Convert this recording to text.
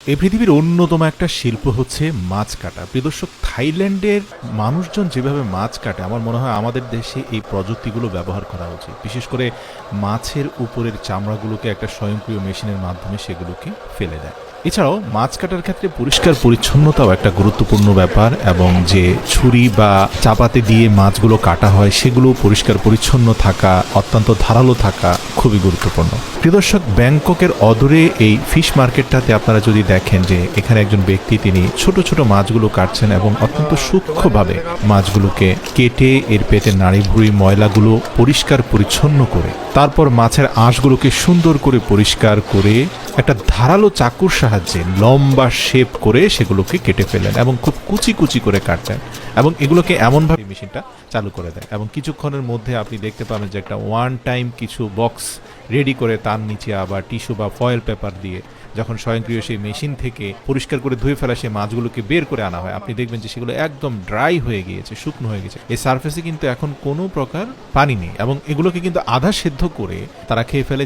এই পৃথিবীর অন্যতম একটা শিল্প হচ্ছে মাছ কাটা। প্রিয় দর্শক, থাইল্যান্ডের মানুষজন যেভাবে মাছ কাটে, আমার মনে হয় আমাদের দেশে এই প্রযুক্তিগুলো ব্যবহার করা উচিত। বিশেষ করে মাছের উপরের চামড়াগুলোকে একটা স্বয়ংক্রিয় মেশিনের মাধ্যমে সেগুলোকে ফেলে দেয়। এছাড়াও মাছ কাটার ক্ষেত্রে পরিষ্কার পরিচ্ছন্নতাও একটা গুরুত্বপূর্ণ ব্যাপার, এবং যে ছুরি বা চাপাতে দিয়ে মাছগুলো কাটা হয় সেগুলো পরিষ্কার পরিচ্ছন্ন থাকা, অত্যন্ত ধারালো থাকা খুবই গুরুত্বপূর্ণ। প্রিয় দর্শক, ব্যাংককের অদূরে এই ফিশ মার্কেটটাতে আপনারা যদি দেখেন যে এখানে একজন ব্যক্তি তিনি ছোট ছোট মাছগুলো কাটছেন এবং অত্যন্ত সূক্ষ্মভাবে মাছগুলোকে কেটে এর পেটের নাড়িভুড়ি ময়লাগুলো পরিষ্কার পরিচ্ছন্ন করে তারপর মাছের আঁশগুলোকে সুন্দর করে পরিষ্কার করে একটা ধারালো চাকুর সাহায্যে লম্বা শেপ করে সেগুলোকে কেটে ফেলেন এবং খুব কুচি কুচি করে কাটলেন এবং এগুলোকে এমনভাবে মেশিনটা চালু করে দেয় এবং কিছুক্ষণের মধ্যে আপনি দেখতে পাবেন যে একটা ওয়ান টাইম কিছু বক্স রেডি করে তার নিচে আবার টিস্যু বা ফয়েল পেপার দিয়ে যখন স্বয়ংক্রিয় সেই মেশিন থেকে পরিষ্কার করে ধুয়ে ফেলা সেই মাছগুলোকে বের করে আনা হয়, আপনি দেখবেন যে সেগুলো একদম ড্রাই হয়ে গিয়েছে, শুকনো হয়ে গেছে। এই সারফেসে কিন্তু এখন কোনো প্রকার পানি নেই এবং এগুলোকে কিন্তু আধা সেদ্ধ করে তারা খেয়ে ফেলে।